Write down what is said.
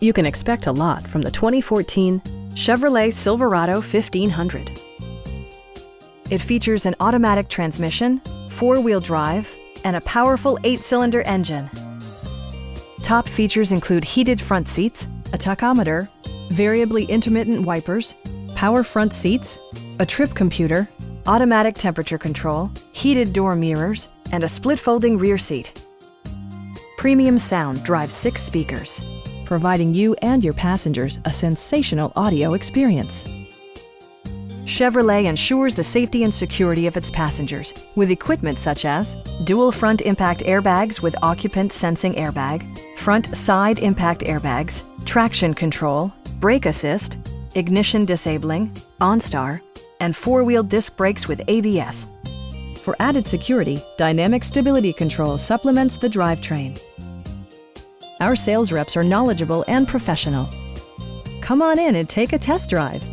You can expect a lot from the 2014 Chevrolet Silverado 1500. It features an automatic transmission, four-wheel drive, and a powerful 8-cylinder engine. Top features include heated front seats, a tachometer, variably intermittent wipers, power front seats, a trip computer, automatic temperature control, heated door mirrors, and a split-folding rear seat. Premium sound drives 6 speakers, providing you and your passengers a sensational audio experience. Chevrolet ensures the safety and security of its passengers with equipment such as dual front impact airbags with occupant sensing airbag, front side impact airbags, traction control, brake assist, ignition disabling, OnStar, and 4-wheel disc brakes with ABS. For added security, dynamic stability control supplements the drivetrain. Our sales reps are knowledgeable and professional. Come on in and take a test drive.